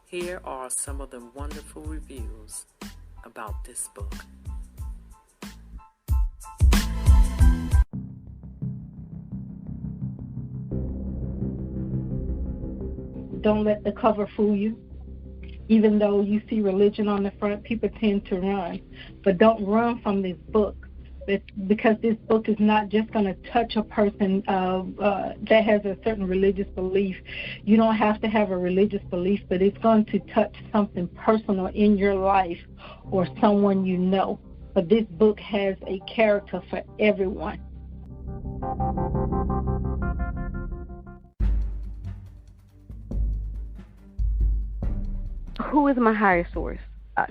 Here are some of the wonderful reviews about this book. Don't let the cover fool you. Even though you see religion on the front, people tend to run. But don't run from this book, because this book is not just going to touch a person that has a certain religious belief. You don't have to have a religious belief, but it's going to touch something personal in your life or someone you know. But this book has a character for everyone. Who is my higher source?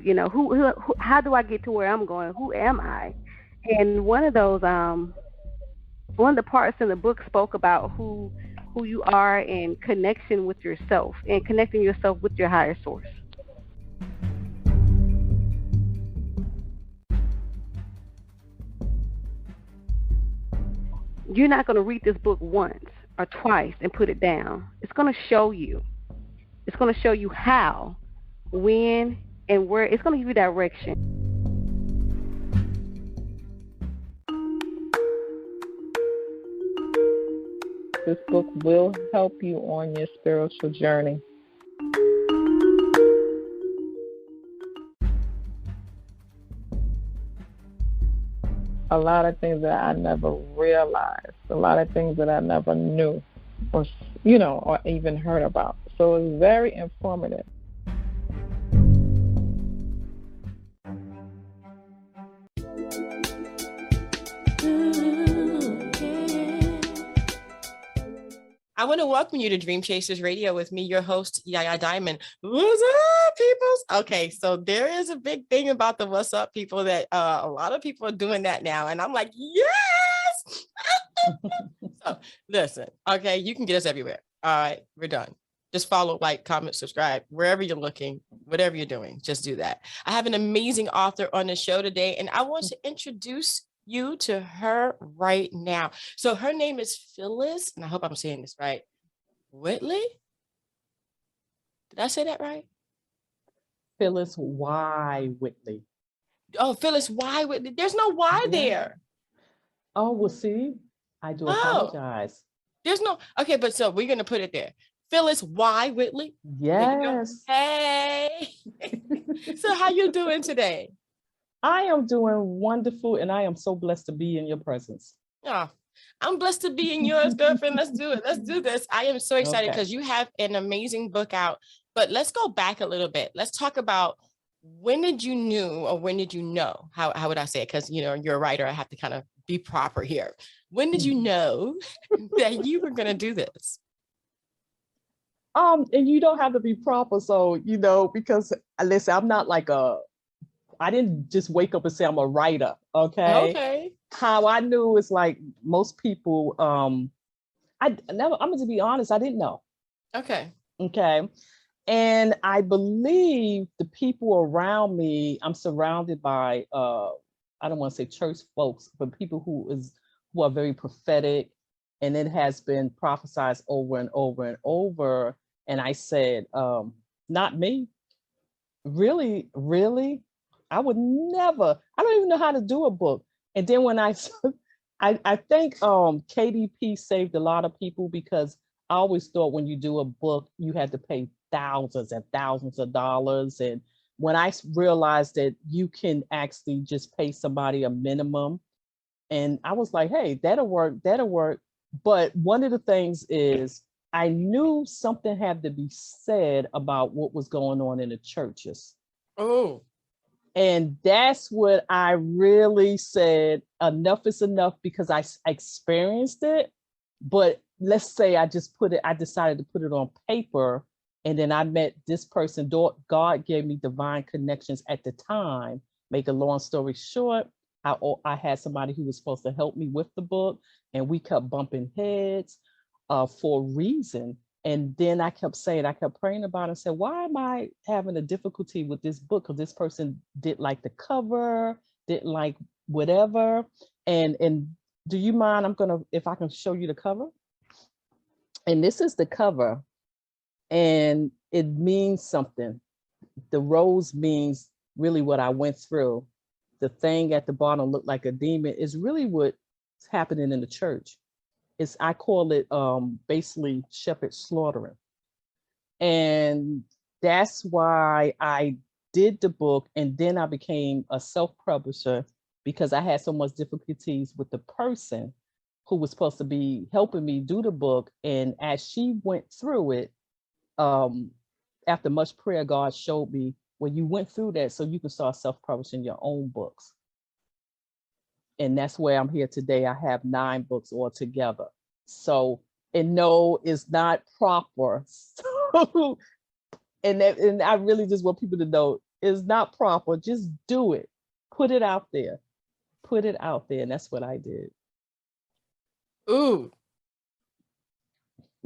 Who, how do I get to where I'm going? Who am I? And one of the parts in the book spoke about who you are and connection with yourself and connecting yourself with your higher source. You're not going to read this book once or twice and put it down. It's going to show you. It's going to show you how, when, and where. It's going to give you direction. This book will help you on your spiritual journey. A lot of things that I never realized, a lot of things that I never knew or even heard about. So it's very informative. I want to welcome you to Dream Chasers Radio with me, your host, Yaya Diamond. What's up, peoples? Okay, so there is a big thing about the what's up, people, that a lot of people are doing that now. And I'm like, yes! So listen, okay, you can get us everywhere. All right, we're done. Just follow, like, comment, subscribe, wherever you're looking, whatever you're doing, just do that. I have an amazing author on the show today, and I want to introduce you to her right now. So her name is Phyllis, and I hope I'm saying this right. Whitley? Did I say that right? Phyllis Y. Whitley. Oh, Phyllis Y. Whitley. There's no Y there. Oh, well, see, I do apologize. There's no, okay, but so we're going to put it there. Phyllis Y. Whitley. Yes. Hey. So how you doing today? I am doing wonderful, and I am so blessed to be in your presence. Oh, I'm blessed to be in yours, girlfriend. Let's do it. Let's do this. I am so excited because you have an amazing book out. But let's go back a little bit. Let's talk about, when did you know? How would I say it? Because you're a writer. I have to kind of be proper here. When did you know that you were going to do this? And you don't have to be proper. So, because listen, I'm not like I didn't just wake up and say I'm a writer. Okay. How I knew is like most people, I'm going to be honest, I didn't know. Okay. And I believe the people around me, I'm surrounded by, I don't want to say church folks, but people who are very prophetic, and it has been prophesied over and over and over. And I said, not me. Really? I would never, I don't even know how to do a book. And then when I think KDP saved a lot of people, because I always thought when you do a book, you had to pay thousands and thousands of dollars. And when I realized that you can actually just pay somebody a minimum, and I was like, hey, that'll work. But one of the things is, I knew something had to be said about what was going on in the churches. Oh. And that's what I really said, enough is enough, because I experienced it. But let's say I decided to put it on paper, and then I met this person. God gave me divine connections at the time. Make a long story short, I had somebody who was supposed to help me with the book, and we kept bumping heads for a reason. And then I kept praying about it and said, why am I having a difficulty with this book? Because this person didn't like the cover, didn't like whatever. And do you mind, if I can show you the cover? And this is the cover. And it means something. The rose means really what I went through. The thing at the bottom looked like a demon is really what's happening in the church. I call it basically shepherd slaughtering. And that's why I did the book, and then I became a self-publisher because I had so much difficulties with the person who was supposed to be helping me do the book. And as she went through it, after much prayer, God showed me, when you went through that, so you can start self-publishing your own books. And that's where I'm here today. I have 9 books altogether. So, and no, it's not proper. So, and I really just want people to know it's not proper. Just do it. Put it out there. Put it out there. And that's what I did. Ooh.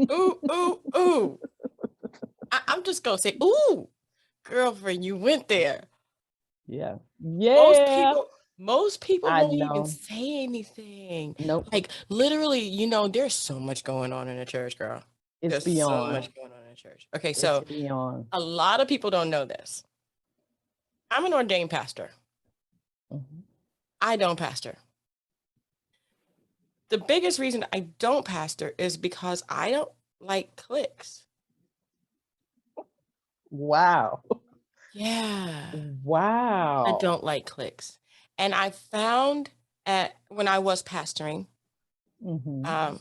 Ooh, ooh, ooh. I'm just going to say, ooh, girlfriend, you went there. Yeah. Yeah. Most people I won't know. even say anything. Nope. Like literally, you know, there's so much going on in the church, girl. It's There's beyond. so much going on in the church. Okay, so It's beyond. a lot of people don't know this. I'm an ordained pastor. Mm-hmm. I don't pastor. The biggest reason I don't pastor is because I don't like cliques. Wow. Yeah. Wow. I don't like cliques. And I found when I was pastoring, Mm-hmm.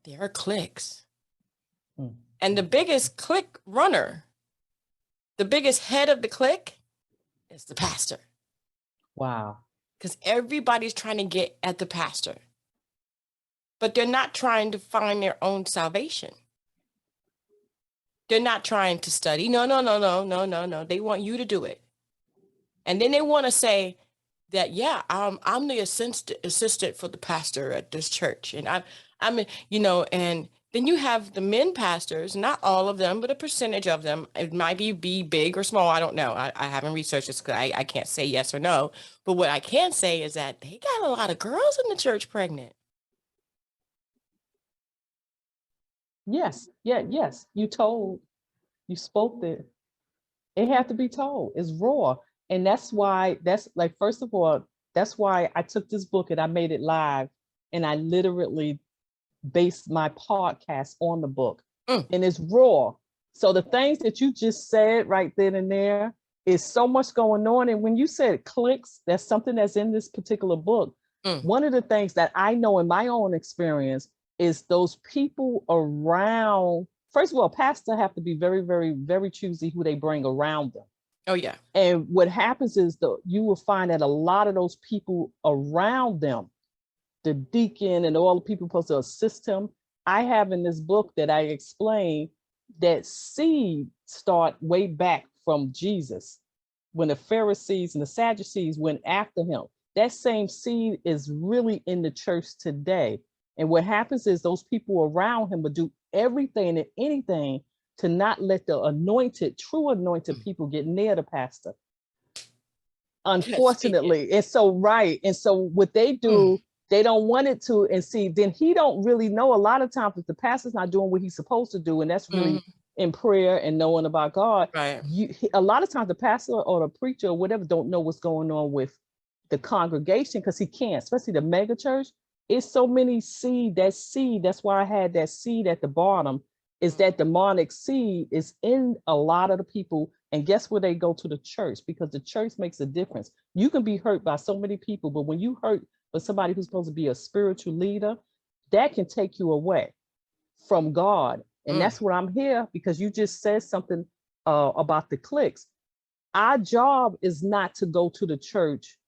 there are cliques. Mm. And the biggest clique runner, the biggest head of the clique is the pastor. Wow. Because everybody's trying to get at the pastor. But they're not trying to find their own salvation. They're not trying to study. No. They want you to do it. And then they want to say that, yeah, I'm the assistant for the pastor at this church. And I'm, you know, and then you have the men pastors, not all of them, but a percentage of them. It might be big or small. I don't know. I haven't researched this because I can't say yes or no. But what I can say is that they got a lot of girls in the church pregnant. Yes. Yeah. Yes. You spoke it. It had to be told. It's raw. And that's like, first of all, that's why I took this book and I made it live. And I literally based my podcast on the book. And it's raw. So the things that you just said right then and there is so much going on. And when you said cliques, that's something that's in this particular book. One of the things that I know in my own experience is those people around. First of all, pastors have to be very, very, very choosy who they bring around them. Oh, yeah. And what happens is you will find that a lot of those people around them, the deacon and all the people supposed to assist him, I have in this book that I explain that seed start way back from Jesus. When the Pharisees and the Sadducees went after him, that same seed is really in the church today. And what happens is those people around him would do everything and anything to not let the true anointed people get near the pastor. Unfortunately. And so, right. And so what they do, they don't want it to, and see, then he don't really know a lot of times if the pastor's not doing what he's supposed to do. And that's really in prayer and knowing about God. Right. A lot of times the pastor or the preacher or whatever don't know what's going on with the congregation because he can't, especially the mega church. It's so many seed. That's why I had that seed at the bottom, is that demonic seed is in a lot of the people. And guess where they go? To the church, because the church makes a difference. You can be hurt by so many people, but when you hurt by somebody who's supposed to be a spiritual leader, that can take you away from God. And that's what I'm here, because you just said something about the cliques. Our job is not to go to the church.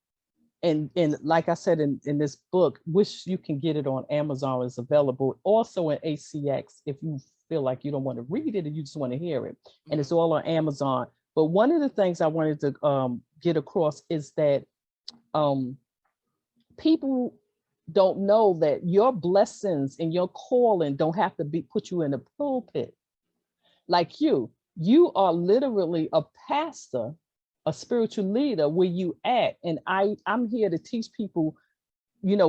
And like I said in this book, which you can get it on Amazon, is available also in ACX if you feel like you don't want to read it and you just want to hear it. And it's all on Amazon. But one of the things I wanted to get across is that people don't know that your blessings and your calling don't have to put you in a pulpit. Like you are literally a pastor, a spiritual leader where you at. And I'm here to teach people,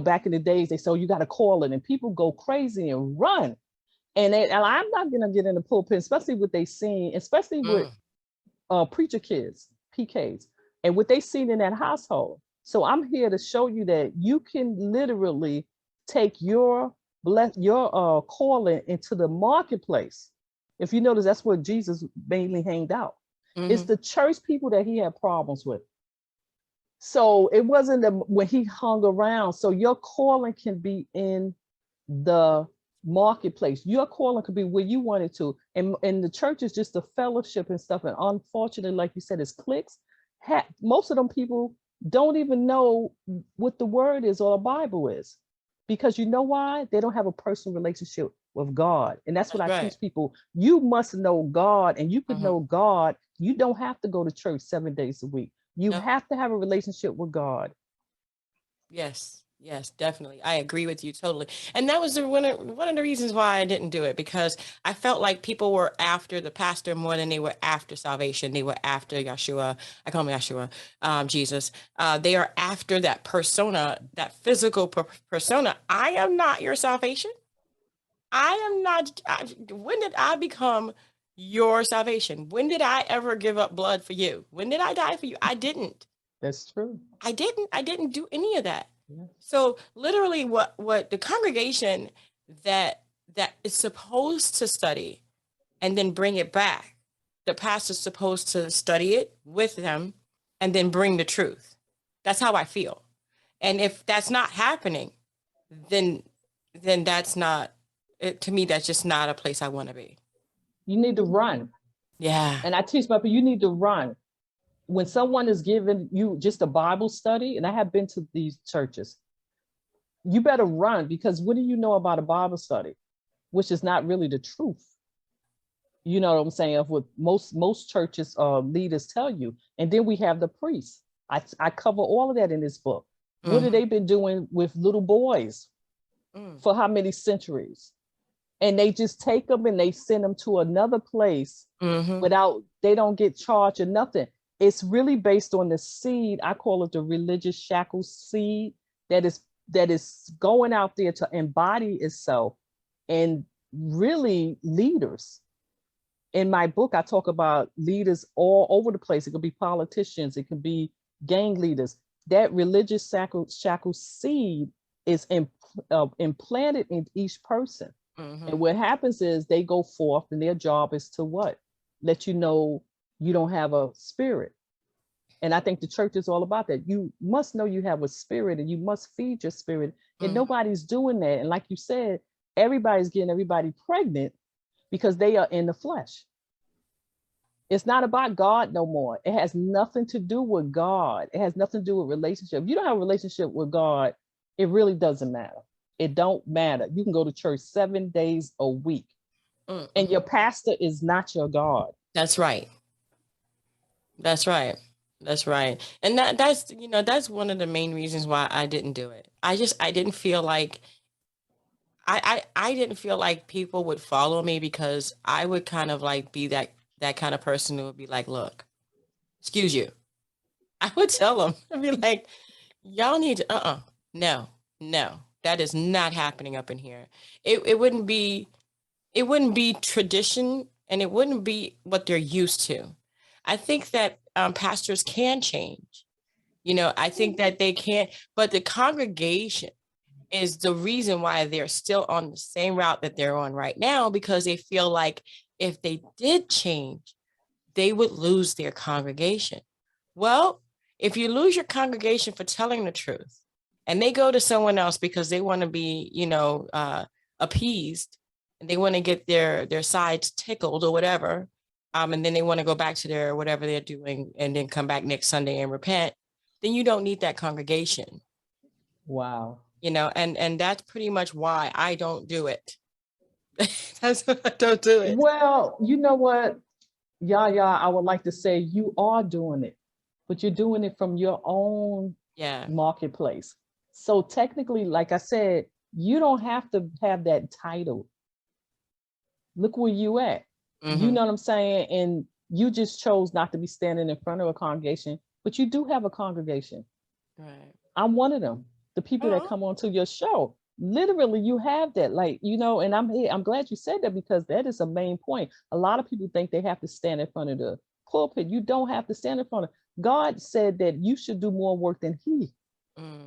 back in the days, they say, oh, you got to call it, and people go crazy and run. And I'm not gonna get in the pulpit, especially what they seen, especially with preacher kids, PKs, and what they seen in that household. So I'm here to show you that you can literally take your calling into the marketplace. If you notice, that's where Jesus mainly hanged out. It's the church people that he had problems with. So it wasn't when he hung around. So your calling can be in the marketplace. Your calling could be where you wanted to. And the church is just a fellowship and stuff. And unfortunately, like you said, it's cliques. Most of them people don't even know what the word is or the Bible is. Because you know why? They don't have a personal relationship with God. And that's what I teach people. You must know God, and you can know God. You don't have to go to church 7 days a week. You have to have a relationship with God. Yes, yes, definitely. I agree with you totally. And that was one of the reasons why I didn't do it, because I felt like people were after the pastor more than they were after salvation. They were after Yeshua. I call him Yeshua, Jesus. They are after that persona, that physical persona. I am not your salvation. I am not. When did I become your salvation? When did I ever give up blood for you? When did I die for you? I didn't. That's true. I didn't do any of that. Yeah. So literally what the congregation that is supposed to study and then bring it back, the pastor's supposed to study it with them and then bring the truth. That's how I feel. And if that's not happening, then that's not it, to me, that's just not a place I want to be. You need to run. Yeah. And I teach people, you need to run. When someone is giving you just a Bible study, and I have been to these churches, you better run, because what do you know about a Bible study, which is not really the truth? You know what I'm saying? Of what most churches leaders tell you. And then we have the priests. I cover all of that in this book. What have they been doing with little boys for how many centuries? And they just take them and they send them to another place without, they don't get charged or nothing. It's really based on the seed. I call it the religious shackles seed that is going out there to embody itself. And really leaders. In my book, I talk about leaders all over the place. It could be politicians, it could be gang leaders. That religious shackle seed is implanted in each person. And what happens is they go forth, and their job is to what? Let you know you don't have a spirit. And I think the church is all about that. You must know you have a spirit, and you must feed your spirit. And nobody's doing that. And like you said, everybody's getting everybody pregnant because they are in the flesh. It's not about God no more. It has nothing to do with God. It has nothing to do with relationship. If you don't have a relationship with God, it really doesn't matter. It don't matter. You can go to church 7 days a week, and your pastor is not your God. That's right. That's right. That's right. And that's one of the main reasons why I didn't do it. I didn't feel like I didn't feel like people would follow me, because I would kind of like be that kind of person who would be like, look, excuse you. I would tell them, I'd be like, y'all need to, no, that is not happening up in here. It wouldn't be tradition, and it wouldn't be what they're used to. I think that pastors can change. I think that they can, but the congregation is the reason why they're still on the same route that they're on right now, because they feel like if they did change, they would lose their congregation. Well, if you lose your congregation for telling the truth, and they go to someone else because they want to be, appeased, and they want to get their sides tickled or whatever, and then they want to go back to their whatever they're doing and then come back next Sunday and repent, then you don't need that congregation. Wow. And that's pretty much why I don't do it. That's why I don't do it. Well, you know what, Yaya, I would like to say you are doing it, but you're doing it from your own marketplace. So technically, like I said, you don't have to have that title. Look where you at. You know what I'm saying? And you just chose not to be standing in front of a congregation, but you do have a congregation. Right. I'm one of them. The people that come onto your show, literally you have that, like, and I'm glad you said that, because that is a main point. A lot of people think they have to stand in front of the pulpit. You don't have to stand in front of. God said that you should do more work than he.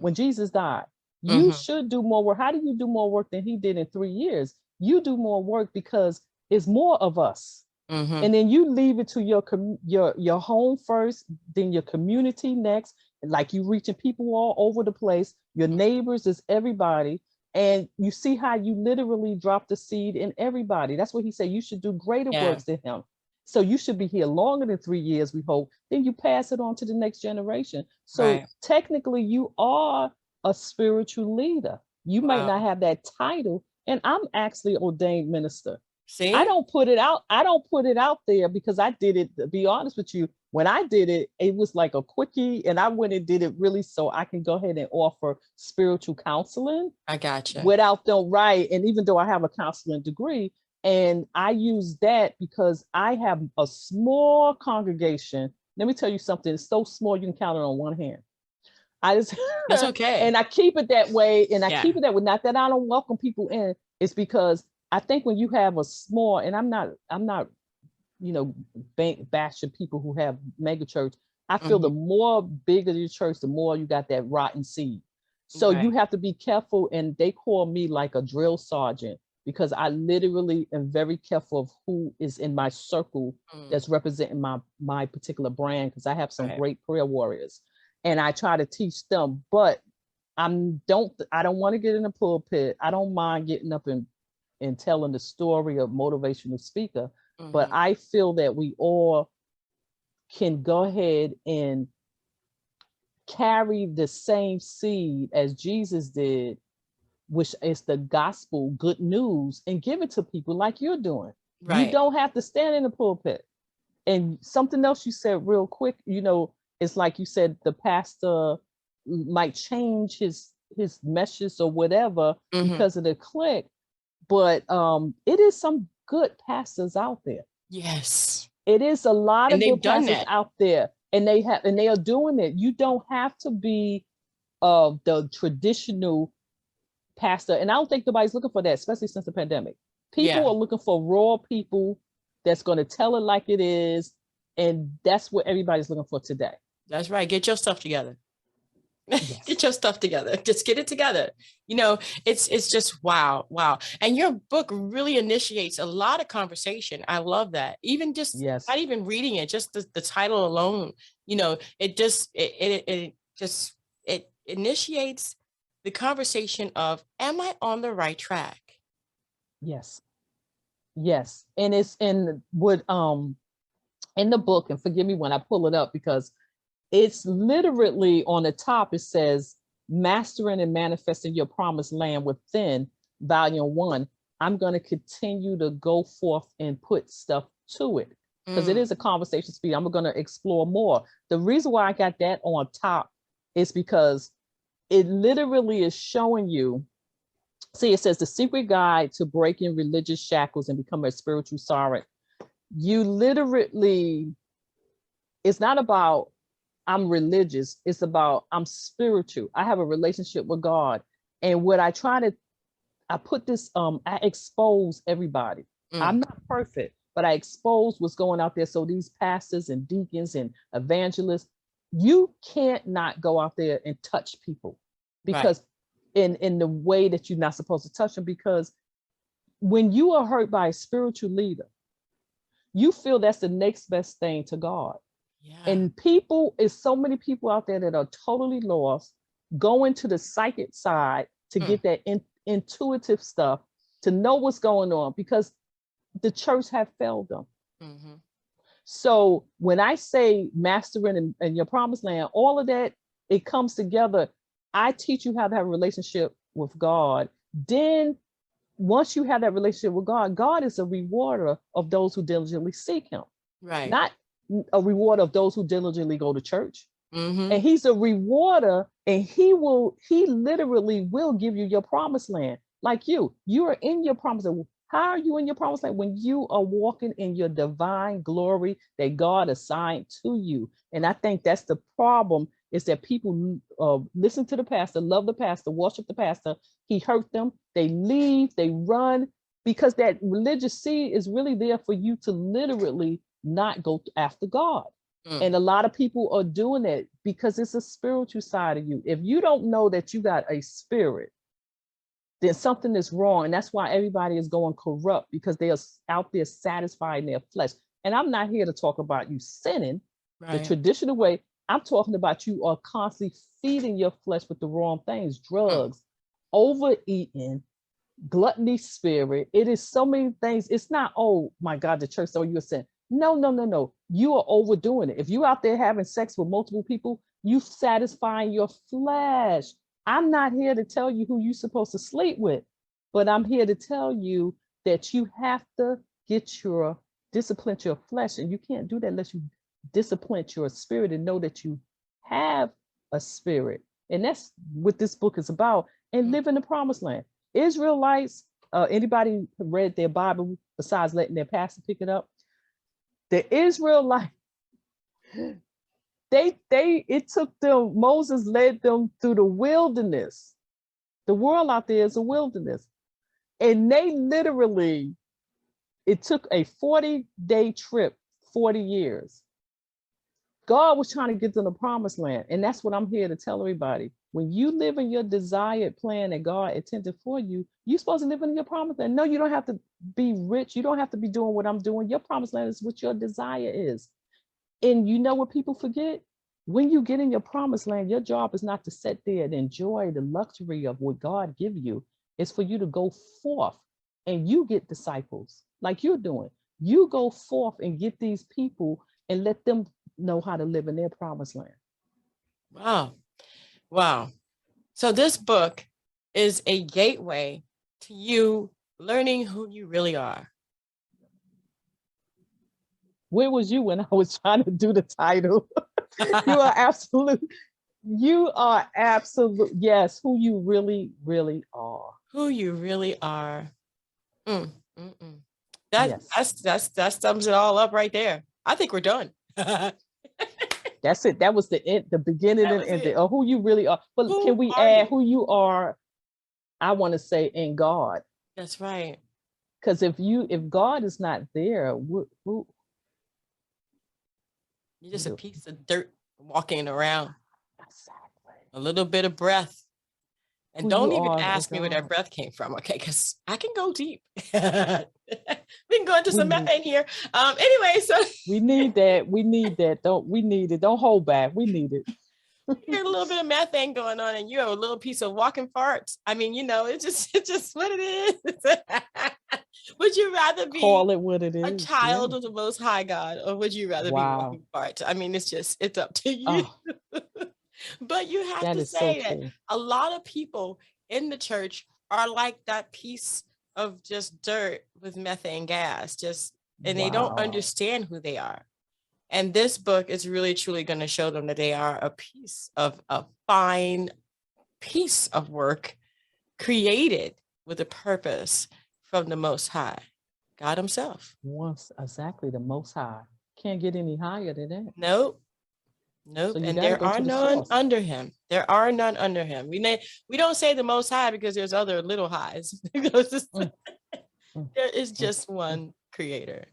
When Jesus died, you should do more work. How do you do more work than he did in 3 years? You do more work because it's more of us. And then you leave it to your home first, then your community next. Like, you reaching people all over the place. Your neighbors is everybody. And you see how you literally drop the seed in everybody. That's what he said. You should do greater works than him. So you should be here longer than 3 years, we hope. Then you pass it on to the next generation. So technically, you are a spiritual leader. You might not have that title. And I'm actually an ordained minister. See? I don't put it out. I don't put it out there because I did it, to be honest with you. When I did it, it was like a quickie, and I went and did it really so I can go ahead and offer spiritual counseling. I gotcha. Without them, right. And even though I have a counseling degree, and I use that because I have a small congregation. Let me tell you something. It's so small you can count it on one hand. That's okay. And I keep it that way. And I keep it that way. Not that I don't welcome people in. It's because I think when you have a small, and I'm not, bashing people who have mega church. I feel the more bigger your church, the more you got that rotten seed. So you have to be careful. And they call me like a drill sergeant, because I literally am very careful of who is in my circle that's representing my particular brand, because I have some great prayer warriors, and I try to teach them. But I don't want to get in the pulpit. I don't mind getting up and telling the story of motivational speaker, but I feel that we all can go ahead and carry the same seed as Jesus did, which is the gospel, good news, and give it to people like you're doing. Right. You don't have to stand in the pulpit. And something else you said real quick, it's like you said, the pastor might change his message or whatever because of the clique. But it is some good pastors out there. Yes. It is a lot of good pastors out there. And they are doing it. You don't have to be the traditional pastor. And I don't think nobody's looking for that, especially since the pandemic. People are looking for raw people that's going to tell it like it is. And that's what everybody's looking for today. That's right. Get your stuff together. Yes. Get your stuff together. Just get it together. It's just wow. And your book really initiates a lot of conversation. I love that. Even just not even reading it, just the title alone, it initiates the conversation of, am I on the right track? Yes. And it's in the book, and forgive me when I pull it up, because it's literally on the top, it says, Mastering and Manifesting Your Promised Land Within, Volume 1. I'm going to continue to go forth and put stuff to it, because it is a conversation speed. I'm going to explore more. The reason why I got that on top is because it literally is showing you, see, it says The Secret Guide to Breaking Religious Shackles and Becoming a Spiritual Servant. You literally, it's not about I'm religious. It's about I'm spiritual. I have a relationship with God. And what I put this, I expose everybody. I'm not perfect, but I expose what's going out there. So these pastors and deacons and evangelists, you can't not go out there and touch people, because in the way that you're not supposed to touch them, because when you are hurt by a spiritual leader, you feel that's the next best thing to God. Yeah. And so many people out there that are totally lost, going to the psychic side to get that intuitive stuff, to know what's going on, because the church have failed them. So when I say mastering and your promised land, all of that, it comes together. I teach you how to have a relationship with God. Then once you have that relationship with God, God is a rewarder of those who diligently seek him. Right. Not a reward of those who diligently go to church. And he's a rewarder, and he literally will give you your promised land. Like you are in your promised land. How are you in your promised land when you are walking in your divine glory that God assigned to you? And I think that's the problem, is that people listen to the pastor, love the pastor, worship the pastor. He hurt them. They leave, they run, because that religious seed is really there for you to literally not go after God. And a lot of people are doing it because it's a spiritual side of you. If you don't know that you got a spirit, then something is wrong. And that's why everybody is going corrupt, because they are out there satisfying their flesh. And I'm not here to talk about you sinning the traditional way. I'm talking about you are constantly feeding your flesh with the wrong things, drugs, overeating, gluttony spirit. It is so many things. It's not, oh my God, the church, so you're saying, no. You are overdoing it. If you out there having sex with multiple people, you satisfying your flesh. I'm not here to tell you who you're supposed to sleep with, but I'm here to tell you that you have to discipline your flesh, and you can't do that unless you discipline your spirit and know that you have a spirit. And that's what this book is about, and live in the promised land. Israelites, anybody read their Bible besides letting their pastor pick it up? The Israelites, it took them, Moses led them through the wilderness. The world out there is a wilderness. And they literally, it took a 40-day trip, 40 years. God was trying to get to the promised land. And that's what I'm here to tell everybody. When you live in your desired plan that God intended for you, you're supposed to live in your promised land. No, you don't have to be rich. You don't have to be doing what I'm doing. Your promised land is what your desire is. And you know what people forget? When you get in your promised land, your job is not to sit there and enjoy the luxury of what God give you. It's for you to go forth and you get disciples like you're doing. You go forth and get these people and let them know how to live in their promised land. Wow. So this book is a gateway to you learning who you really are. Where was you when I was trying to do the title? You are absolute. Yes, who you really, really are. Who you really are. Yes. That sums it all up right there. I think we're done. That's it. That was the end, the beginning and end of who you really are. But can we add who you are? I want to say in God. That's right. Because if God is not there, who you're just a piece of dirt walking around. Exactly. A little bit of breath. And who don't even ask me where that breath came from, okay? Because I can go deep. We can go into some methane here. Anyway, so we need that. We need that. We need it. Don't hold back. We need it. You got a little bit of methane going on, and you're a little piece of walking farts. I mean, it's just what it is. Would you rather be call it what it is, a child of the Most High God, or would you rather be walking farts? I mean, it's up to you. But you have to say that a lot of people in the church are like that piece of just dirt with methane gas, and they don't understand who they are. And this book is really, truly going to show them that they are a fine piece of work created with a purpose from the Most High, God himself. Exactly, the Most High. Can't get any higher than that. Nope. So and there are none under him. There are none under him. We don't say the Most High because there's other little highs. There is just one creator.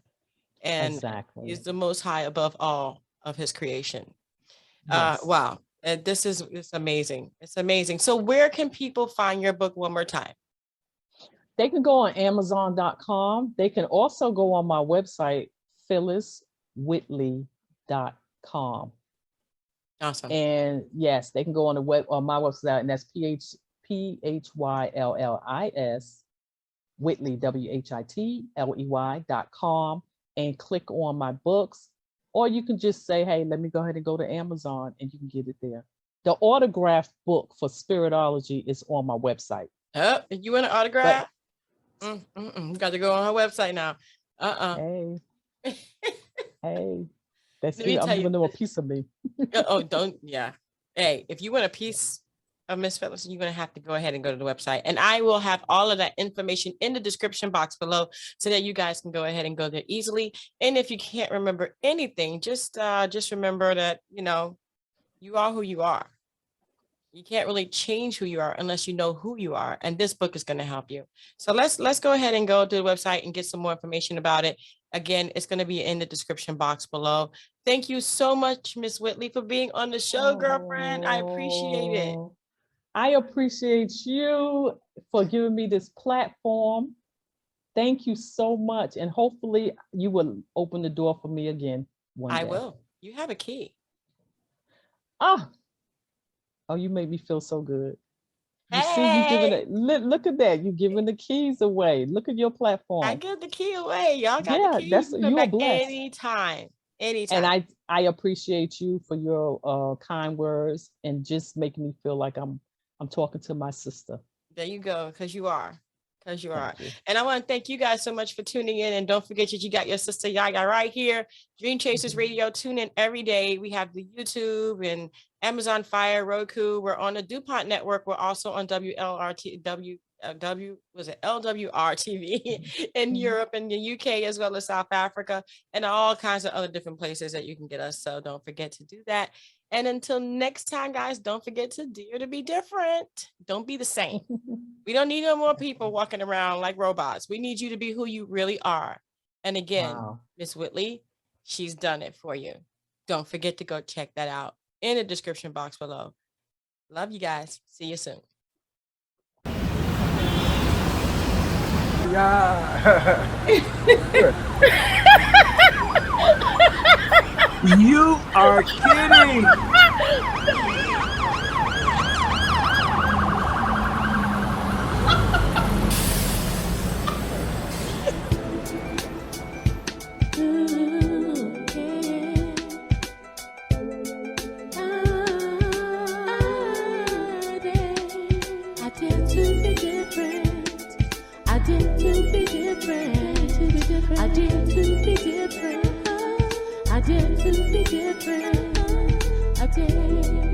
And he's the Most High above all of his creation. Yes. Wow. It's amazing. It's amazing. So where can people find your book one more time? They can go on Amazon.com. They can also go on my website, PhyllisWhittley.com. Awesome. And yes, they can go on my website, and that's PhyllisWhittley, WHITLEY.com, and click on my books. Or you can just say, hey, let me go ahead and go to Amazon, and you can get it there. The autographed book for Spiritology is on my website. Oh, you want an autograph? Got to go on her website now. Hey. That's it. I'm giving them a piece of me. Don't. Yeah. Hey, if you want a piece Miss Phyllis, you're going to have to go ahead and go to the website. And I will have all of that information in the description box below so that you guys can go ahead and go there easily. And if you can't remember anything, just remember that, you know, you are who you are. You can't really change who you are unless you know who you are. And this book is going to help you. So let's go ahead and go to the website and get some more information about it. Again, it's going to be in the description box below. Thank you so much, Miss Whitley, for being on the show, girlfriend. I appreciate it. I appreciate you for giving me this platform. Thank you so much. And hopefully you will open the door for me again one day. I will. You have a key. Oh, you make me feel so good. You Hey. see, you giving it. Look at that. You giving the keys away. Look at your platform. I give the key away. Y'all got the keys. You are blessed. Anytime. And I appreciate you for your kind words and just making me feel like I'm talking to my sister. There you go, because you are. Because you are. You. And I want to thank you guys so much for tuning in. And don't forget that you got your sister Yaya right here. Dream Chasers Radio. Tune in every day. We have the YouTube and Amazon Fire, Roku. We're on the DuPont Network. We're also on LWR TV in Europe and the UK, as well as South Africa, and all kinds of other different places that you can get us. So don't forget to do that. And until next time, guys, don't forget to dare to be different. Don't be the same. We don't need no more people walking around like robots. We need you to be who you really are. And again, Miss Whitley, she's done it for you. Don't forget to go check that out in the description box below. Love you guys. See you soon. You are kidding. I dare to be different. I dare.